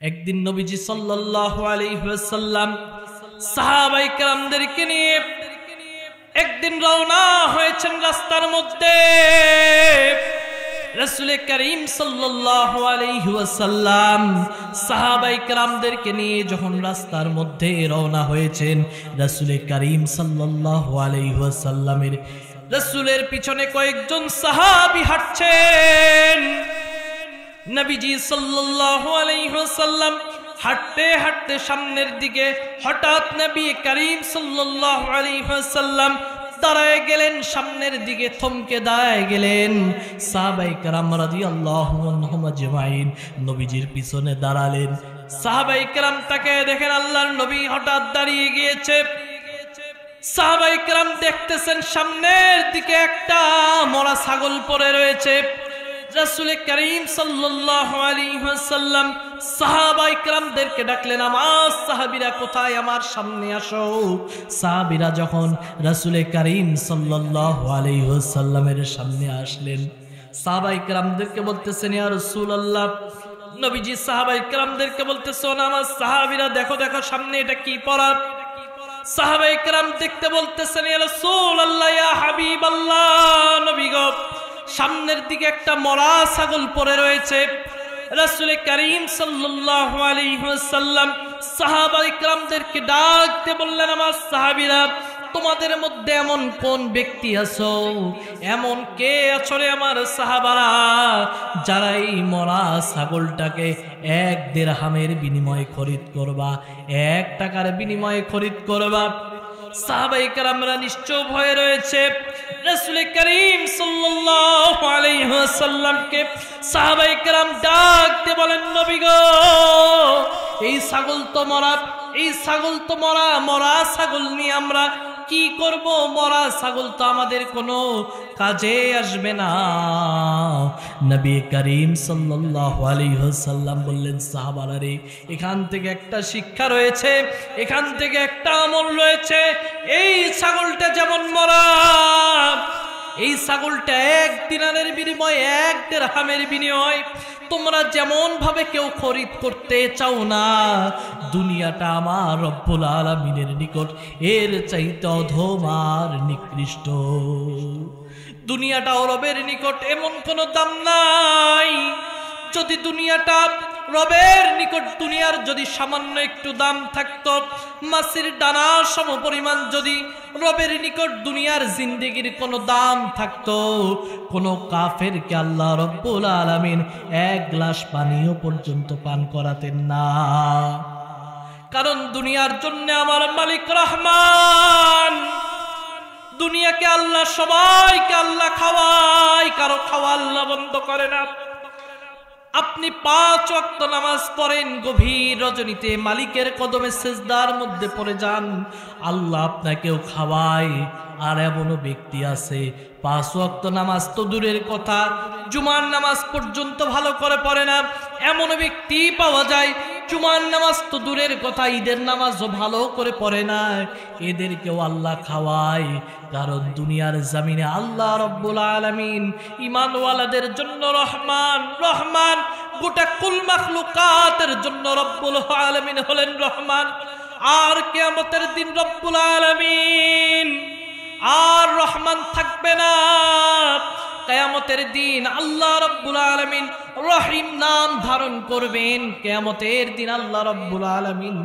একদিন নবীজি সাল্লাল্লাহু আলাইহি ওয়াসাল্লাম সাহাবায়ে কেরামদেরকে নিয়ে একদিন রওনা হয়েছেন রাস্তার মধ্যে। রাসূল করিম সাল্লাল্লাহু আলাইহি ওয়াসাল্লাম সাহাবায়ে কেরামদেরকে নিয়ে যখন রাস্তার মধ্যে রওনা হয়েছেন, রাসূল করিম সাল্লাল্লাহু আলাইহি ওয়াসাল্লামের রাসূলের পিছনে কয়েকজন সাহাবী হাঁটছেন। নবীজি সাল্লাল্লাহু আলাইহি ওয়াসাল্লাম হাঁটতে হাঁটতে সামনের দিকে হঠাৎ নবী করিম সাল্লাল্লাহু আলাইহি ওয়াসাল্লাম দাঁড়ায় গেলেন, সামনের দিকে থমকে দাঁড়ায় গেলেন। সাহাবায়ে কেরাম রাদিয়াল্লাহু আনহুম আজমাইন নবীজির পিছনে দাঁড়ালেন। সাহাবায়ে কেরাম তাকে দেখেন আল্লাহর নবী হঠাৎ দাঁড়িয়ে গিয়েছে। সাহাবায়ে কেরাম দেখতেছেন সামনের দিকে একটা মরা ছাগল পড়ে রয়েছে। রাসূল করিম সাল্লাল্লাহু আলাইহি ওয়াসাল্লাম সাহাবায়ে কেরামদেরকে ডাকলেন, আমার সাহাবীরা কোথায়, আমার সামনে আসো। সাহাবীরা যখন রাসূল করিম সাল্লাল্লাহু আলাইহি ওয়াসাল্লামের সামনে আসলেন, সাহাবায়ে কেরামদেরকে বলতেছেন, ইয়া রাসূলুল্লাহ। নবীজি সাহাবায়ে কেরামদেরকে বলতেছেন, আমার সাহাবীরা দেখো দেখো সামনে এটা কি পড়া। সাহাবায়ে কেরাম দেখতে বলতেছেন, ইয়া রাসূলুল্লাহ, ইয়া হাবিবাল্লাহ, নবী গো, সামনের দিকে একটা মরা ছাগল পড়ে রয়েছে। রাসূল করিম সাল্লাল্লাহু আলাইহি ওয়াসাল্লাম সাহাবায়ে কেরামদেরকে ডাকতে বললেন, আমার সাহাবীরা, তোমাদের মধ্যে এমন কোন ব্যক্তি আছো, এমন কে আছো রে আমার সাহাবারা, যারা এই মরা ছাগলটাকে 1 দিরহামের বিনিময়ে খরিদ করবা, 1 টাকার বিনিময়ে খরিদ করবা। সাহাবায়ে কেরামরা নিশ্চয় ভয়ে রয়েছে। রাসূল করিম সাল্লাল্লাহু আলাইহি ওয়াসাল্লামকে সাহাবায়ে কেরাম ডাকতে বলেন, নবী গো, এই ছাগল তো মরা, এই ছাগল তো মরা, মরা ছাগল নিয়ে আমরা কি করব? মরা ছাগল তো আমাদের কোনো কাজে আসবে না। নবী করিম সাল্লাল্লাহু আলাইহি ওয়াসাল্লাম বললেন, সাহাবারা রে, এখান থেকে একটা শিক্ষা রয়েছে, এখান থেকে একটা আমল রয়েছে। এই ছাগলটা যেমন মরা, এই ছাগলটা 1 দিনারের বিনিময়ে, 1 দিরহামের বিনিময়ে তোমরা যেমন ভাবে কেউ খরিদ করতে চাও না, দুনিয়াটা আমার রব্বুল আলামিনের নিকট এর চাইতে অধম আর নিকৃষ্ট। দুনিয়াটা রবের নিকট এমন কোনো দাম নাই। যদি দুনিয়াটা রবের নিকট, দুনিয়ার যদি সামান্য একটু দাম থাকতো, মাছের দানা সম পরিমাণ যদি রবের নিকট দুনিয়ার জিন্দেগির কোনো দাম থাকতো, কোনো কাফেরকে আল্লাহ রব্বুল আলামিন 1 গ্লাস পানিও পর্যন্ত পান করাতেন না। কারণ দুনিয়ার জন্য আমার মালিক রহমান। দুনিয়াকে আল্লাহ, সবাইকে আল্লাহ খাওয়ায়, কারো খাওয়া আল্লাহ বন্ধ করে না। আপনি 5 ওয়াক্ত নামাজ পড়েন, গভীর রজনীতে মালিকের কদমে সিজদার মধ্যে পড়ে যান, আল্লাহ আপনাকেও খাওয়ায়। আর এমনও ব্যক্তি আছে 5 ওয়াক্ত নামাজ তো দূরের কথা, জুমার নামাজ পর্যন্ত ভালো করে পড়ে না। এমন ব্যক্তি পাওয়া যায়, জুমার নামাজ তো দূরের কথা, ঈদের নামাজও ভালো করে পড়ে না। এদেরকেও আল্লাহ খাওয়ায়। কারণ দুনিয়ার জমিনে আল্লাহ রব্বুল আলামিন ঈমানওয়ালাদের জন্য রহমান, রহমান গোটা কুল মাখলুকাতের জন্য রব্বুল আলামিন হলেন রহমান। আর কিয়ামতের দিন রব্বুল আলামিন আর রহমান থাকবে না। কিয়ামতের দিন আল্লাহ রব্বুল আলামিন রহিম নাম ধারণ করবেন। কিয়ামতের দিন আল্লাহ রব্বুল আলামিন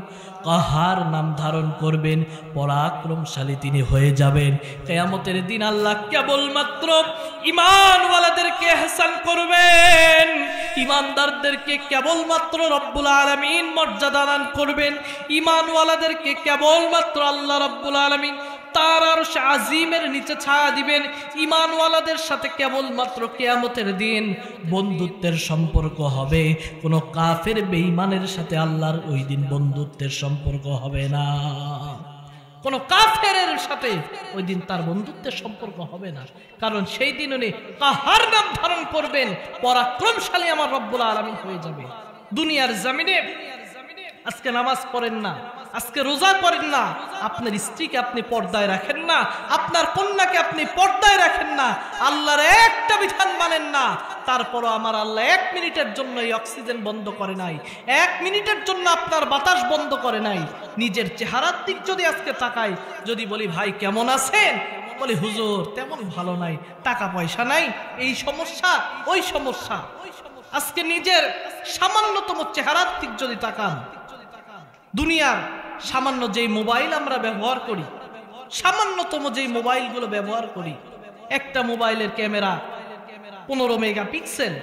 কাহার নাম ধারণ করবেন, পরাক্রমশালী তিনি হয়ে যাবেন। কিয়ামতের দিন আল্লাহ কেবলমাত্র ঈমানওয়ালাদেরকে ইহসান করবেন, ঈমানদারদেরকে কেবলমাত্র রব্বুল আলামিন মর্যাদা দান করবেন। ঈমানওয়ালাদেরকে কেবলমাত্র আল্লাহ রব্বুল আলামিন তার আরশ আজিমের নিচে ছায়া দিবেন। ঈমানওয়ালাদের সাথে কেবলমাত্র কিয়ামতের দিন বন্ধুত্বের সম্পর্ক হবে। কোনো কাফের বেঈমানের সাথে আল্লাহর ওই দিন বন্ধুত্বের সম্পর্ক হবে না। কোনো কাফেরের সাথে ওই দিন তার বন্ধুত্বের সম্পর্ক হবে না। কারণ সেই দিন উনি কাহার নাম ধারণ করবেন, পরাক্রমশালী আমার রব্বুল আলামিন হয়ে যাবে। দুনিয়ার জমিনে আজকে নামাজ পড়েন না, আজকে রোজা করেন না, আপনার স্ত্রীকে আপনি পর্দায় রাখেন না, আপনার কন্যাকে আপনি পর্দায় রাখেন না, আল্লাহর একটা বিধান মানেন না, তারপরও আমার আল্লাহ 1 মিনিটের জন্য এই অক্সিজেন বন্ধ করে নাই, 1 মিনিটের জন্য আপনার বাতাস বন্ধ করে নাই। নিজের চেহারার দিক যদি আজকে তাকাই, যদি বলি ভাই কেমন আছেন, বলে হুজুর তেমন ভালো নাই, টাকা পয়সা নাই, এই সমস্যা ওই সমস্যা। আজকে নিজের সামান্যতম চেহারার দিক যদি তাকান, দুনিয়ার সামান্য যেই মোবাইল আমরা ব্যবহার করি, সামান্যতম যেই মোবাইলগুলো ব্যবহার করি, একটা মোবাইলের ক্যামেরা 15 মেগাপিক্সেল,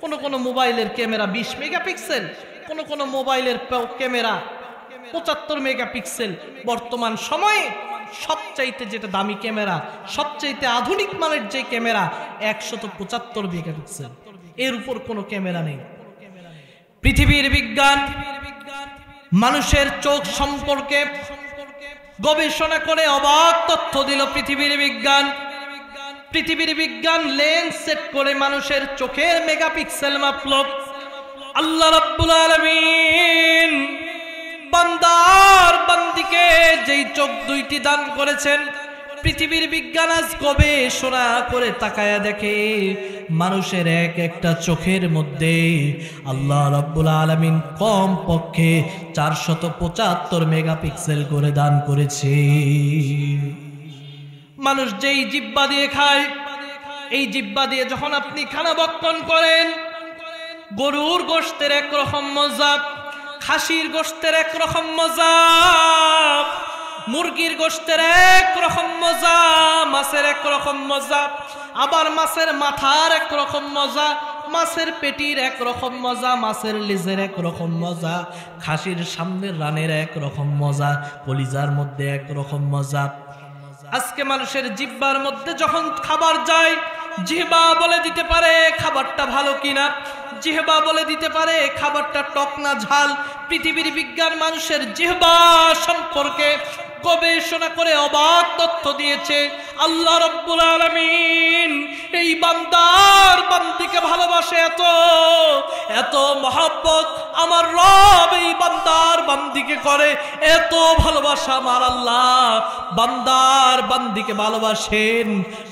কোন মোবাইলের ক্যামেরা 20 মেগাপিক্সেল, কোন মোবাইলের ক্যামেরা 75 মেগাপিক্সেল। বর্তমান সময়ে সবচাইতে যেটা দামি ক্যামেরা, সবচাইতে আধুনিক মানের যে ক্যামেরা 175 মেগাপিক্সেল, এর উপর কোনো ক্যামেরা নেই। পৃথিবীর বিজ্ঞান মানুষের চোখ সম্পর্কে গবেষণা করে অবাক তথ্য দিল। পৃথিবীর বিজ্ঞান লেন্স সেট করে মানুষের চোখের মেগাপিক্সেল মাপল। আল্লাহ রাব্বুল আলামিন বান্দার বান্দিকে যেই চোখ দুইটি দান করেছেন, পৃথিবীর বিজ্ঞান আজ গবেষণা করে তাকায়া দেখে মানুষের এক একটা চোখের মধ্যে আল্লাহ রাব্বুল আলামিন কম পক্ষে 475 মেগাপিক্সেল করে দান করেছে। মানুষ যেই জিহ্বা দিয়ে খায়, এই জিহ্বা দিয়ে যখন আপনি খানা ভক্ষণ করেন, গরুর গোশতের একরকম মজা, খাসির গোশতের একরকম মজা, মুরগির গোশতের একরকম মজা, মাছের একরকম মজা, আবার মাছের মাথার একরকম মজা, মাছের পেটির একরকম মজা, মাছের লেজের একরকম মজা, খাসির সামনের রানের একরকম মজা, কলিজার মধ্যে একরকম মজা। আজকে মানুষের জিহ্বার মধ্যে যখন খাবার যায়, জিহ্বা বলে দিতে পারে খাবারটা ভালো কিনা, জিহ্বা বলে দিতে পারে খাবারটা টক না ঝাল। পৃথিবীর বিজ্ঞান মানুষের জিহ্বা সম্পর্কে গবেষণা করে অবাক তথ্য দিয়েছে। আল্লাহ রাব্বুল আলামিন এই বান্দার বান্দিকে ভালোবাসে, এত এত মহব্বত আমার রব এই বান্দার বান্দিকে করে, এত ভালোবাসা আমার আল্লাহ বান্দার বান্দিকে ভালোবাসেন।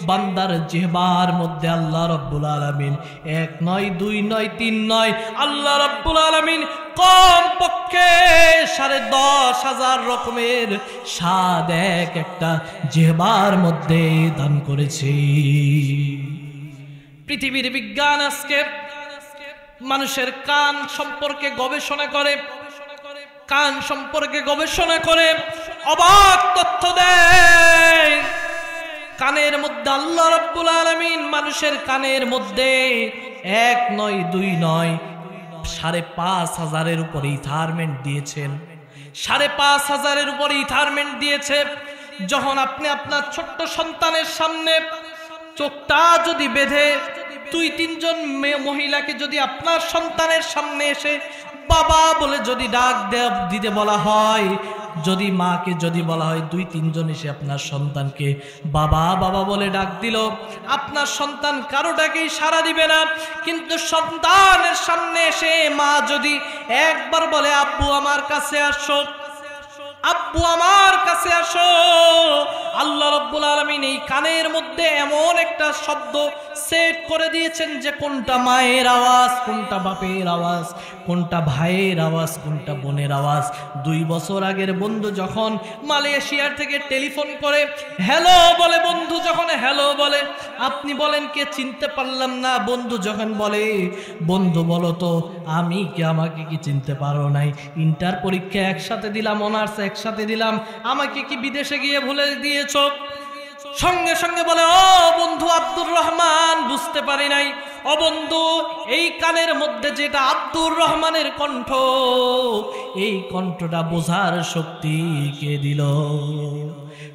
বান্দার জিহ্বার মধ্যে আল্লাহ রাব্বুল আলামিন 1 নয় 2 নয় 3 নয়, আল্লাহ রাব্বুল আলামিন কম পক্ষে 10,500 রকমের স্বাদ এক একটা জিহ্বার মধ্যে দান করেছে। পৃথিবীর বিজ্ঞান আজকে মানুষের কান সম্পর্কে গবেষণা করে, কান সম্পর্কে গবেষণা করে অবাক তথ্য দেয়। কানের মধ্যে আল্লাহ রাব্বুল আলামিন মানুষের কানের মধ্যে 1 নয় 2 নয় 5,500-এর উপরে ইথারমেন্ট দিয়েছেন, 5,500-এর উপরে ইথারমেন্ট দিয়েছে। যখন আপনি আপনার ছোট্ট সন্তানের সামনে চোখটা যদি বেঁধে 2-3 জন মহিলাকে যদি আপনার সন্তানের সামনে এসে বাবা বলে যদি ডাক দিতে বলা হয়, যদি মাকে যদি বলা হয় 2-3 জন এসে আপনার সন্তানকে বাবা বাবা বলে ডাক দিল, আপনার সন্তান কারোটাকেই সাড়া দিবে না। কিন্তু সন্তানের সামনে এসে মা যদি একবার বলে আব্বু আমার কাছে আসো, আব্বু আমার কাছে আসো, আল্লাহ রাব্বুল আলামিন এই কানের মধ্যে এমন একটা শব্দ সেট করে দিয়েছেন যে কোনটা মায়ের আওয়াজ, কোনটা বাপের আওয়াজ, কোনটা ভাইয়ের আওয়াজ, কোনটা বোনের আওয়াজ। 2 বছর আগের বন্ধু যখন মালয়েশিয়ার থেকে টেলিফোন করে হ্যালো বলে, বন্ধু যখন হ্যালো বলে আপনি বলেন কে চিনতে পারলাম না, বন্ধু যখন বলে বন্ধু বলো তো আমি কি, আমাকে কি চিনতে পারো নাই, ইন্টার পরীক্ষা একসাথে দিলাম, অনার্স একসাথে দিলাম, আমাকে কি বিদেশে গিয়ে ভুলে দিয়েছ? সঙ্গে সঙ্গে বলে ও বন্ধু আব্দুর রহমান, বুঝতে পারি নাই। ও বন্ধু এই কানের মধ্যে যেটা আব্দুর রহমানের কণ্ঠ, এই কণ্ঠটা বোঝার শক্তি কে দিল?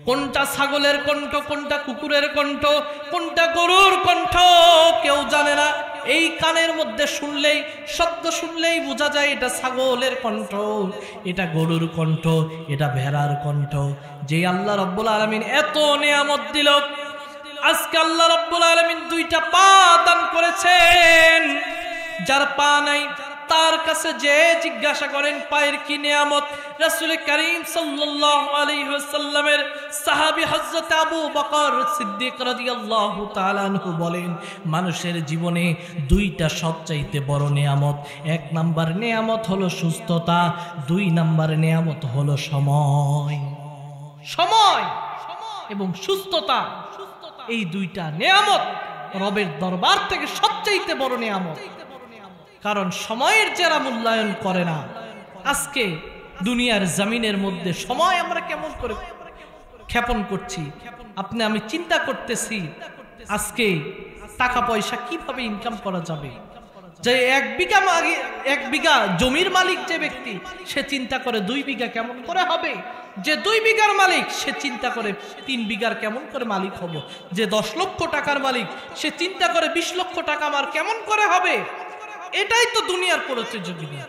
কোনটা ছাগলের কণ্ঠ, কোনটা কুকুরের কণ্ঠ, কোনটা গরুর কণ্ঠ কেউ জানে না। এই কানের মধ্যে শুনলেই, শব্দ শুনলেই বোঝা যায় এটা ছাগলের কণ্ঠ, এটা গরুর কণ্ঠ, এটা ভেড়ার কণ্ঠ। যে আল্লাহ রাব্বুল আলামিন এত নিয়ামত দিল, আজকে আল্লাহ রাব্বুল আলামিন 2টা পা দান করেছেন। যার পা নাই তার কাছে যে জিজ্ঞাসা করেন পায়ের কি নিয়ামত, রাসূল করিম সাল্লাল্লাহু আলাইহি ওয়াসাল্লামের সাহাবী হযরত আবু বকর সিদ্দিক রাদিয়াল্লাহু তাআলা আনহু বলেন, মানুষের জীবনে দুইটা সবচাইতে বড় নিয়ামত। এক নাম্বার নিয়ামত হলো সুস্থতা, দুই নাম্বার নিয়ামত হলো সময়। সময় এবং সুস্থতা, এই দুইটা নিয়ামত রবের দরবার থেকে সবচাইতে বড় নিয়ামত। কারণ সময়ের যারা মূল্যায়ন করে না, আজকে দুনিয়ার জমিনের মধ্যে সময় আমরা কেমন করে ক্ষেপণ করছি। আমি চিন্তা করতেছি আজকে টাকা পয়সা কিভাবে ইনকাম করা যাবে। যে এক বিঘা জমির মালিক যে ব্যক্তি, সে চিন্তা করে 2 বিঘা কেমন করে হবে। যে 2 বিঘার মালিক, সে চিন্তা করে 3 বিঘার কেমন করে মালিক হব। যে 10 লক্ষ টাকার মালিক, সে চিন্তা করে 20 লক্ষ টাকা আমার কেমন করে হবে। এটাই তো দুনিয়ার প্রতিযোগিতা।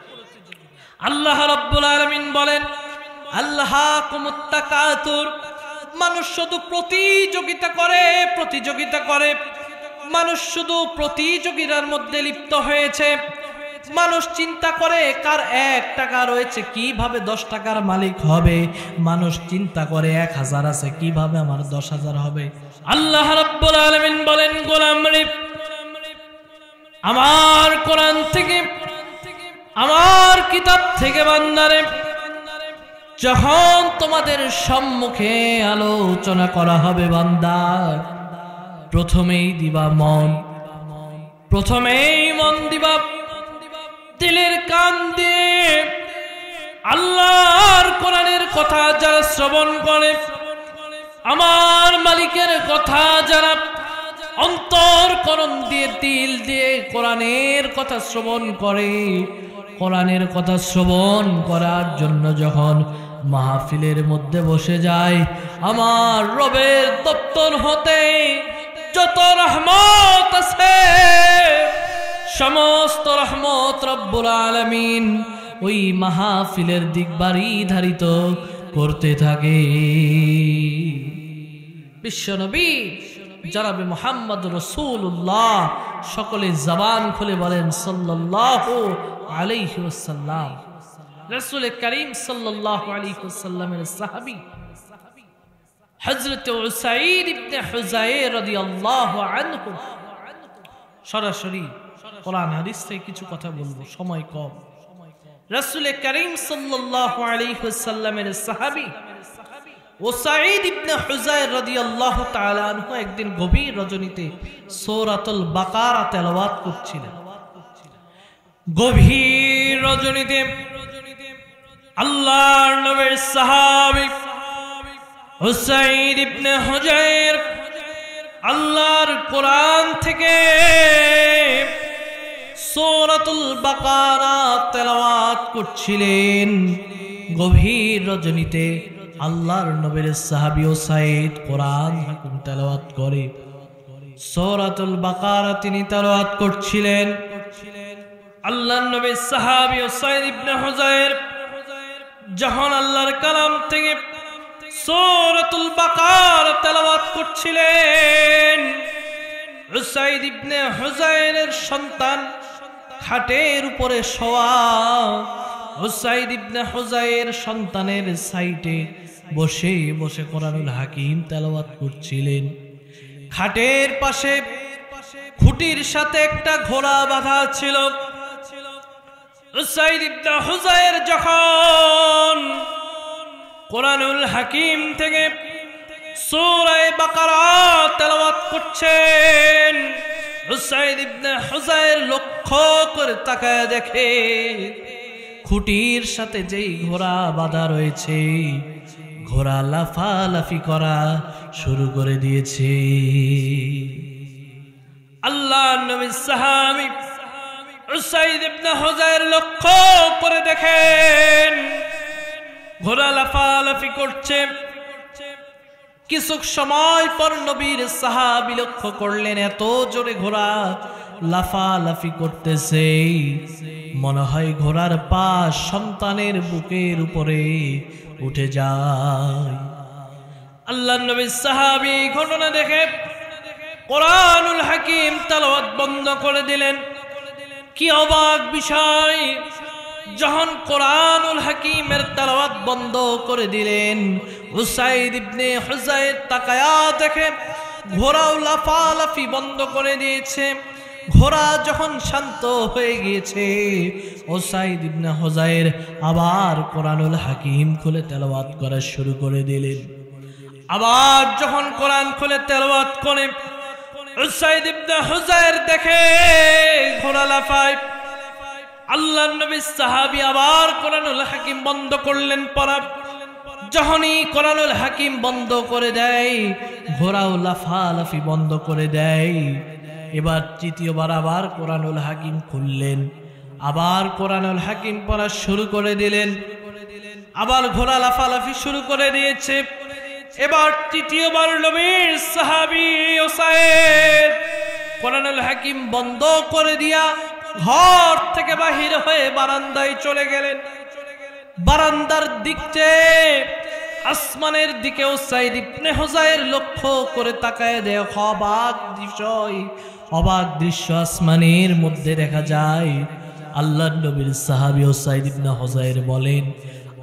আল্লাহ রাব্বুল আলামিন বলেন, আল্লাহাকুমুত তাকাতুর, মানুষ শুধু প্রতিযোগিতা করে। মানুষ শুধু প্রতিযোগিতার মধ্যে লিপ্ত হয়েছে। মানুষ চিন্তা করে কার 1 টাকা রয়েছে কিভাবে 10 টাকার মালিক হবে। মানুষ চিন্তা করে 1000 আছে কিভাবে আমার 10,000 হবে। আল্লাহ রাব্বুল আলামিন বলেন, গোলাম রে, আমার কোরআন থেকে, আমার কিতাব থেকে বান্দারে, যখন তোমাদের সম্মুখে আলোচনা করা হবে বান্দা, প্রথমেই দিবা মন, প্রথমেই মন দিবা, দিলের কান দিয়ে আল্লাহর কোরআনের কথা যারা শ্রবণ করে, আমার মালিকের কথা যারা অন্তরকরণ দিয়ে দিল দিয়ে কোরআনের কথা শ্রবণ করে, কোরআনের কথা শ্রবণ করার জন্য যখন মাহফিলের মধ্যে বসে যায়, আমার রবের দপ্তর হতে যত রহমত আছে, সমস্ত রহমত রব্বুল আলামিন ওই মাহফিলের দিকবাড়ি ধারিত করতে থাকে। বিশ্বনবী জনাবে মুহাম্মদ রাসূলুল্লাহ সকলে জবান খুলে বলেন সাল্লাল্লাহু আলাইহি ওয়াসাল্লাম। রাসূল করিম সাল্লাল্লাহু আলাইহি ওয়াসাল্লামের সাহাবী হযরত উসাইদ ইবনে হুযায়র রাদিয়াল্লাহু আনহু, সরাসরি কোরআন হাদিস থেকে কিছু কথা বলবো, সময় কম। রাসূল করিম সাল্লাল্লাহু আলাইহি ওয়াসাল্লামের সাহাবী উসাইদ ইবনে হুযায়র রাদিয়াল্লাহু তাআলা আনহু একদিন গভীর রজনীতে সূরাতুল বাকারা তেলাওয়াত করছিলেন। গভীর রজনীতে আল্লাহর নবীর সাহাবী উসাইদ ইবনে হুযায়র আল্লাহর কোরআন থেকে সূরাতুল বাকারা তেলাওয়াত করছিলেন। গভীর রজনীতে আল্লাহর নবীর সাহাবী উসাইদ কোরআন হাকিম তেলাওয়াত করে সূরাতুল বাকারা তিনি তেলাওয়াত করছিলেন। আল্লাহর নবীর সাহাবী উসাইদ ইবনে হুযায়র যখন আল্লাহর কালাম থেকে সূরাতুল বাকারা তেলাওয়াত করছিলেন, উসাইদ ইবনে হুযায়রের সন্তান খাটের উপরে শোয়া, উসাইদ ইবনে হুযায়র সন্তানের সাইডে বসে বসে কোরআনুল হাকিম তেলাওয়াত করছিলেন। খাটের পাশে খুঁটির সাথে একটা ঘোড়া বাঁধা ছিল। উসাইদ ইবনে হুযায়র যখন কোরআনুল হাকিম থেকে সূরা বাকারা তেলাওয়াত করছেন, উসাইদ ইবনে হুযায়র লক্ষ্য করে তাকায় দেখে খুঁটির সাথে যেই ঘোড়া বাঁধা রয়েছে, ঘোড়া লাফালাফি করা শুরু করে দিয়েছে। আল্লাহর নবী সাহাবী উসাইদ ইবনে হুযায়র লক্ষ্য করে দেখেন ঘোড়া লাফালাফি করছে। কিছু সময় পর নবীর সাহাবী লক্ষ্য করলেন এত জোরে ঘোড়া লাফালাফি করতেছে, মনে হয় ঘোড়ার পা সন্তানের বুকের উপরে উঠে যায়। আল্লাহর নবীর সাহাবী ঘটনা দেখে কোরআনুল হাকিম তেলাওয়াত বন্ধ করে দিলেন। কি অবাক বিষয়, যখন কোরআনুল হাকিমের তেলাওয়াত বন্ধ করে দিলেন, উসাইদ ইবনে হুযাইর তাকায়া দেখে ঘোড়াও লাফালাফি বন্ধ করে দিয়েছে। ঘোড়া যখন শান্ত হয়ে গিয়েছে, উসাইদ ইবনে হুযাইর আবার কোরআনুল হাকিম খুলে তেলাওয়াত করা শুরু করে দিলেন। আবার যখন কোরআন খুলে তেলাওয়াত করে উসাইদ ইবনে হুযাইর দেখে ঘোড়া লাফায়, আল্লাহর নবী সাহাবী আবার কোরআনুল হাকিম বন্ধ করলেন পড়া। যখনই কোরআনুল হাকিম বন্ধ করে দেয়, ঘোড়াও লাফালাফি বন্ধ করে দেয়। এবার তৃতীয়বার আবার কোরআনুল হাকিম খুললেন, আবার কোরআনুল হাকিম পড়া শুরু করে দিলেন। আবার ঘোড়া লাফালাফি শুরু করে দিয়েছে। এবার তৃতীয়বার নবীর সাহাবী উসাইদ কোরআনুল হাকিম বন্ধ করে দিয়া ঘর থেকে বাহির হয়ে বারান্দায় চলে গেলেন। বারান্দার দিকে আসমানের দিকে উসাইদ ইবনে হুযাইর লক্ষ্য করে তাকায় দেখে অবাক দৃশ্য আসমানের মধ্যে দেখা যায়। আল্লাহর নবীর সাহাবী উসাইদ ইবনে হুযাইর বলেন,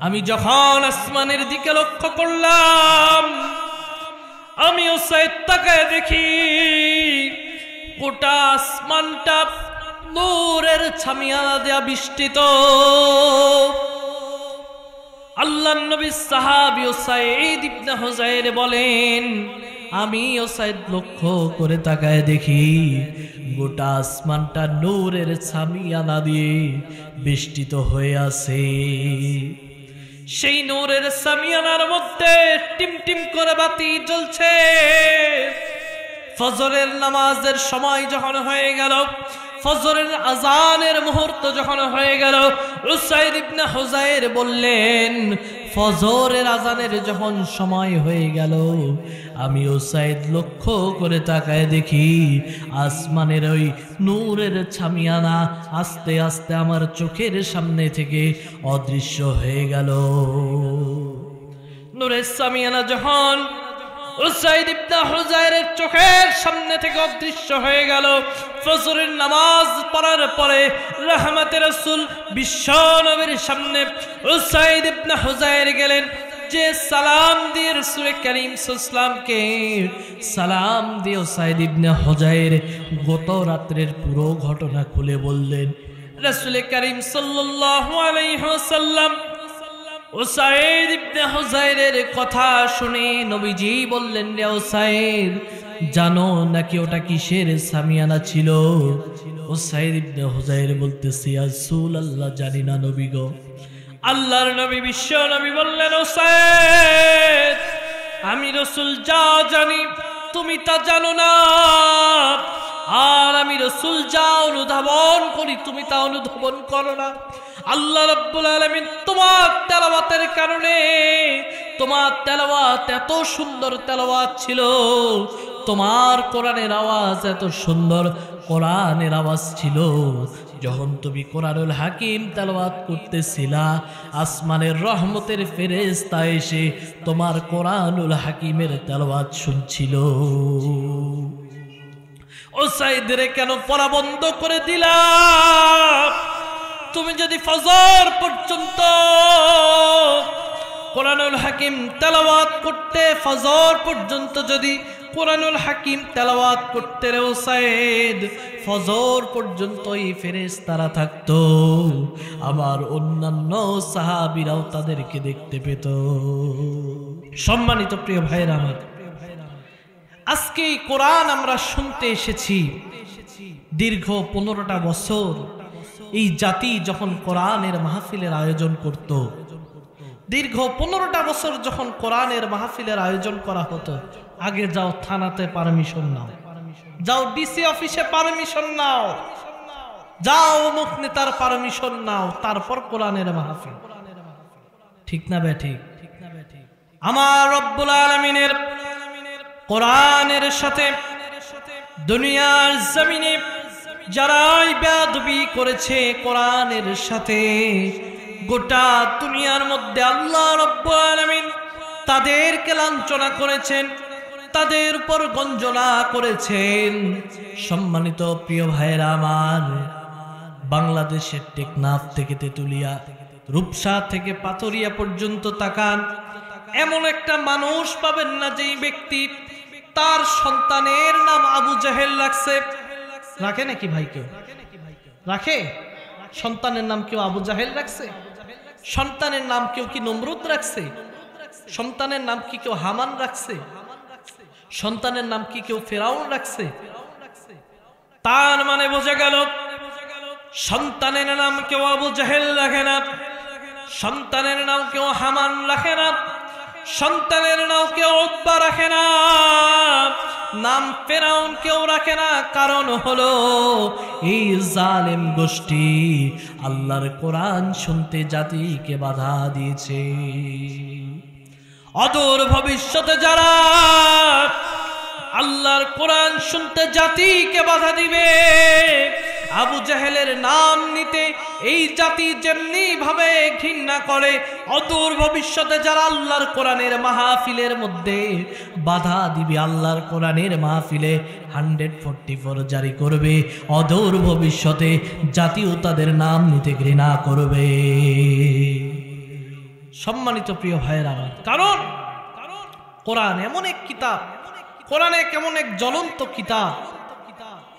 আমি যখন আসমানের দিকে লক্ষ্য করলাম, আমি উসাইদ তাকায় দেখি গোটা আসমানটা নূরের ছামিয়ানা দেয়া বৃষ্টিত। আল্লাহর নবী সাহাবী উসাইদ ইবনে হুযাইর বলেন, আমি উসাইদ লক্ষ্য করে তাকায় দেখি গোটা আসমানটা নূরের ছামিয়ানা দিয়ে বেষ্টিত হয়ে আছে। সেই নূরের ছামিয়ানার মধ্যে টিমটিম করে বাতি জ্বলছে। ফজরের নামাজের সময় যখন হয়ে গেল, ফজরের আজানের মুহূর্ত যখন হয়ে গেল, উসাইদ ইবনে হুযাইর বললেন, ফজরের আজানের যখন সময় হয়ে গেল, আমি উসাইদ লক্ষ্য করে তাকায় দেখি আসমানের ওই নূরের ছামিয়ানা আস্তে আস্তে আমার চোখের সামনে থেকে অদৃশ্য হয়ে গেল। নূরের ছামিয়ানা যখন উসাইদ ইবনে হুযাইরের চোখের সামনে থেকে অদৃশ্য হয়ে গেল, ফজরের নামাজ পড়ার পরে রাহমাতের রাসূল বিশ্ব নবীর সামনে উসাইদ ইবনে হুযাইর গেলেন। যে সালাম দিয়ে রাসূল করিম সাল্লাল্লাহু আলাইহি ওয়াসাল্লামকে সালাম দিয়ে উসাইদ ইবনে হুযাইর গত রাতের পুরো ঘটনা খুলে বললেন। রাসূল করিম সাল্লাল্লাহু আলাইহি ওয়াসাল্লাম উসাইদ ইবনে হুযাইরের কথা শুনে নবীজি বললেন, রে উসাইদ, জানো নাকি ওটা কিসের সামিয়ানা ছিল? উসাইদ ইবনে হুযাইর বলতেছে, ইয়া রাসূলুল্লাহ, জানি না নবী গো। আল্লাহর নবী বিশ্ব নবী বললেন, উসাইদ, আমি রাসূল যা জানি তুমি তা জানো না, আর আমি রাসূল যা অনুধাবন করি তুমি তা অনুধাবন করো না। আল্লাহ রাব্বুল আলামিন তোমার তেলাওয়াতের কারণে, তোমার তেলাওয়াত এত সুন্দর তেলাওয়াত ছিল, তোমার কোরআনের আওয়াজ এত সুন্দর কোরআনের আওয়াজ ছিল, যখন তুমি কোরআনুল হাকিম তেলাওয়াত করতেছিলা, আসমানের রহমতের ফেরেশতা এসে তোমার কোরআনুল হাকিমের তেলাওয়াত শুনছিল। উসাইদ রে কেন পড়া বন্ধ করে দিলা? তুমি যদি ফজর পর্যন্ত কোরআনুল হাকিম তেলাওয়াত করতে, ফজর পর্যন্ত যদি কোরআনুল হাকিম তেলাওয়াত করতে রে উসাইদ, ফজর পর্যন্তই ফেরেশতারা থাকতো, আমার অন্যান্য সাহাবীরাও তাদেরকে দেখতে পেত। সম্মানিত প্রিয় ভাইরা আমার, আজকে কোরআন আমরা শুনতে এসেছি। দীর্ঘ 15টা বছর এই জাতি যখন কোরআনের মাহফিলের আয়োজন করত, দীর্ঘ 15টা বছর যখন কোরআনের মাহফিলের আয়োজন করা হতো, আগে যাও থানাতে পারমিশন নাও, যাও ডিসি অফিসে পারমিশন নাও, যাও অমুক নেতার পারমিশন নাও, তারপর কোরআনের মাহফিল। ঠিক না বেঠিক? আমার রব্বুল আলামিনের কোরআনের সাথে দুনিয়ার জমিনে যারাই বেয়াদবি করেছে কোরআনের সাথে, গোটা দুনিয়ার মধ্যে আল্লাহ রাব্বুল আলামিন তাদেরকে লাঞ্ছনা করেছেন, তাদের উপর গঞ্জনা করেছেন। সম্মানিত প্রিয় ভাইরা আমার, বাংলাদেশের টেকনাফ থেকে তেতুলিয়া, রূপসা থেকে পাথরিয়া পর্যন্ত তাকান, এমন একটা মানুষ পাবেন না যেই ব্যক্তি তার সন্তানের নাম আবু জাহেল রাখছে। রাখে নাকি ভাই? কেউ রাখে? সন্তানের নাম কেউ আবু জাহেল রাখছে? সন্তানের নাম কেউ কি নমরুদ রাখছে? সন্তানের নাম কি কেউ হামান রাখছে? সন্তানের নাম কি কেউ ফেরাউন রাখছে? তার মানে বোঝা গেল সন্তানের নাম কেউ আবু জাহেল রাখে না, সন্তানের নাম কেউ হামান রাখে না, সন্তানের নাম কেউ উতবা রাখে না, নাম ফেরাউন কেউ রাখে না। কারণ হলো এই জালেম গোষ্ঠী আল্লাহর কোরআন শুনতে জাতিকে বাধা দিয়েছে। অদূর ভবিষ্যতে যারা আল্লাহর কোরআন শুনতে জাতিকে বাধা দিবে, আবু জাহেলের নাম নিতে এই জাতি যেমনি ভাবে ঘৃণা করে, অদূর ভবিষ্যতে যারা আল্লাহর কোরআনের মাহফিলের মধ্যে বাধা দিবে, আল্লাহর কোরআনের মাহফিলে 144 জারি করবে, অদূর ভবিষ্যতে জাতিও তাদের নাম নিতে ঘৃণা করবে। সম্মানিত প্রিয় ভাইয়েরা আমার, কারণ কোরআন এমন এক কিতাব, কোরআনে কেমন এক জ্বলন্ত কিতাব,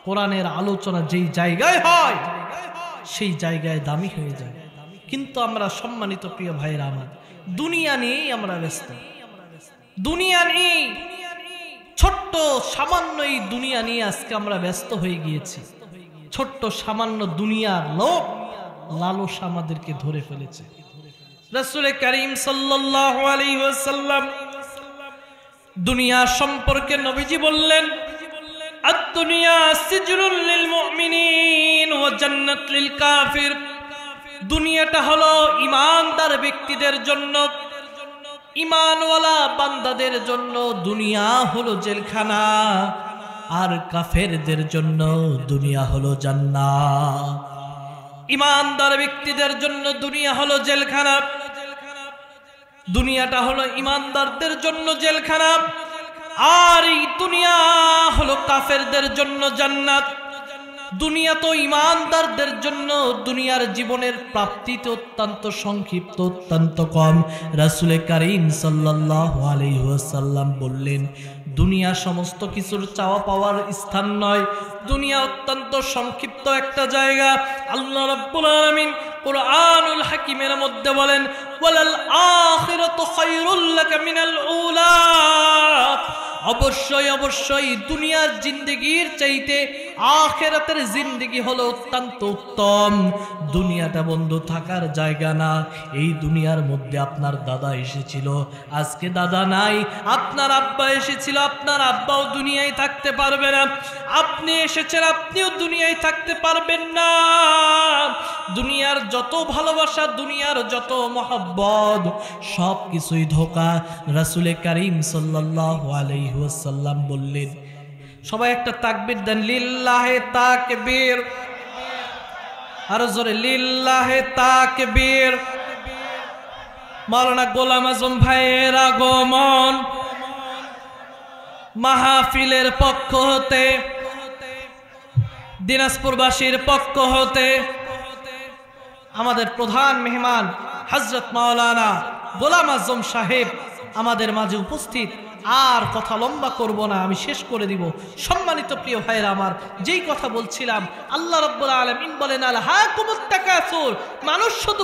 কোরআনের আলোচনা যেই জায়গায় হয় সেই জায়গায় দামি হয়ে যায়। কিন্তু আমরা সম্মানিত প্রিয় ভাইয়েরা আমার দুনিয়া নিয়েই আমরা ব্যস্ত, দুনিয়া নিয়ে ছোট্ট সামান্য এই দুনিয়া নিয়ে আজকে আমরা ব্যস্ত হয়ে গিয়েছি। ছোট্ট সামান্য দুনিয়ার লোভ লালসা আমাদেরকে ধরে ফেলেছে। রাসূল করিম সাল্লাল্লাহু আলাইহি ওয়াসাল্লাম দুনিয়া সম্পর্কে নবীজি বললেন, আদ-দুনিয়া সিজনুল লিল মুমিনিন ওয়া জান্নাত লিল কাফির। দুনিয়াটা হলো ঈমানদার ব্যক্তিদের জন্য, ঈমানওয়ালা বান্দাদের জন্য দুনিয়া হলো জেলখানা, আর কাফেরদের জন্য দুনিয়া হলো জান্নাত। ঈমানদার ব্যক্তিদের জন্য দুনিয়া হলো জেলখানা, দুনিয়াটা হলো ঈমানদারদের জন্য জেলখানা, আর এই দুনিয়া হলো কাফেরদের জন্য জান্নাত। দুনিয়া তো ঈমানদারদের জন্য, দুনিয়ার জীবনের প্রাপ্তি তো অত্যন্ত সংক্ষিপ্ত, অত্যন্ত কম। রাসূল করিম সাল্লাল্লাহু আলাইহি ওয়াসাল্লাম বললেন, দুনিয়া সমস্ত কিছুর চাওয়া পাওয়ার স্থান নয়, দুনিয়া অত্যন্ত সংক্ষিপ্ত একটা জায়গা। আল্লাহ রাব্বুল আলামিন কুরআনুল হাকিমের মধ্যে বলেন, ওয়ালাল আখিরাতু খায়রুল লাকা মিনাল উলা। অবশ্যই অবশ্যই দুনিয়ার জিন্দেগির চাইতে আখিরাতের জিন্দেগি হলো অত্যন্ত উত্তম। দুনিয়াটা বন্ধু থাকার জায়গা না। এই দুনিয়ার মধ্যে আপনার দাদা এসেছিল, আজকে দাদা নাই। আপনার আব্বা এসেছিল, আপনার আব্বাও দুনিয়ায় থাকতে পারবে না। আপনি এসেছেন, আপনিও দুনিয়ায় থাকতে পারবেন না। দুনিয়ার যত ভালোবাসা, দুনিয়ার যত মহব্বত, সব কিছুই ধোঁকা। রাসূল করিম সাল্লাল্লাহু আলাইহি ওয়াসাল্লাম বললেন, সবাই একটা তাকবীর দেন, লিল্লাহে তাকবীর, আরো জোরে লিল্লাহে তাকবীর। মাওলানা গোলাম আজম ভাইয়ের আগমন মাহফিলের পক্ষ হতে, দিনাজপুরবাসীর পক্ষ হতে আমাদের প্রধান মেহমান হযরত মাওলানা গোলাম আজম সাহেব আমাদের মাঝে উপস্থিত। আর কথা লম্বা করব না, আমি শেষ করে দিব। সম্মানিত প্রিয় ভাইরা আমার, যেই কথা বলছিলাম, আল্লাহ রাব্বুল আলামিন বলেন, আলহাকুমুত তাকাসুর। মানুষ শুধু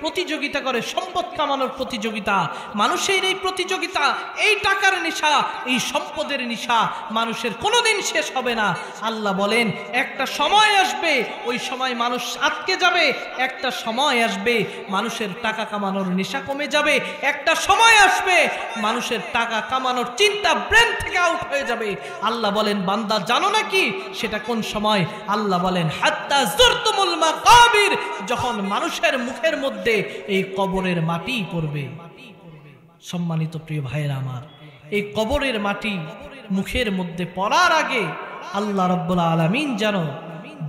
প্রতিযোগিতা করে সম্পদ কামানোর প্রতিযোগিতা। মানুষের এই প্রতিযোগিতা, এই টাকার নেশা, এই সম্পদের নেশা মানুষের কোনোদিন শেষ হবে না। আল্লাহ বলেন, একটা সময় আসবে, ওই সময় মানুষ আটকে যাবে। একটা সময় আসবে মানুষের টাকা কামানোর নেশা কমে যাবে। একটা সময় আসবে মানুষের টাকা কামানোর চিন্তা ব্রেন থেকে আউট হয়ে যাবে। আল্লাহ বলেন, বান্দা জানো নাকি সেটা কোন সময়? আল্লাহ বলেন, হাত্তা যুরতুমুল মাকাবির, যখন মানুষের মুখের মধ্যে এই কবরের মাটি পড়বে। সম্মানিত প্রিয় ভাইয়েরা আমার, এই কবরের মাটি মুখের মধ্যে পড়ার আগে আল্লাহ রাব্বুল আলামিন যেন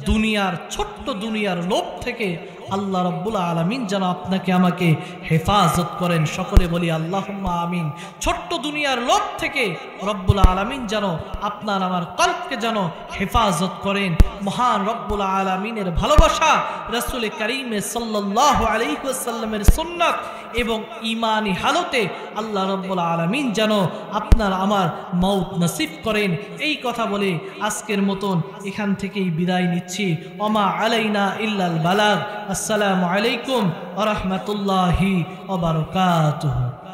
দুনিয়ার ছোট্ট দুনিয়ার লোভ থেকে আল্লাহ রাব্বুল আলামিন যেন আপনাকে আমাকে হেফাজত করেন। সকলে বলি আল্লাহুম্মা আমিন। ছোট্ট দুনিয়ার লোভ থেকে রব্বুল আলামিন যেন আপনার আমার কলবকে যেন হেফাজত করেন। মহান রব্বুল আলামিনের ভালোবাসা, রাসূল কারীম সাল্লাল্লাহু আলাইহি ওয়াসাল্লামের সুন্নাত এবং ঈমানি হালতে আল্লাহ রাব্বুল আলামিন যেন আপনার আমার মওত নসিব করেন। এই কথা বলে আজকের মতন এখান থেকেই বিদায় নিচ্ছি। ওমা আলাইনা ইল্লাল বালাগ। আসসালামু আলাইকুম ওয়া রাহমাতুল্লাহি ওয়া বারাকাতুহু।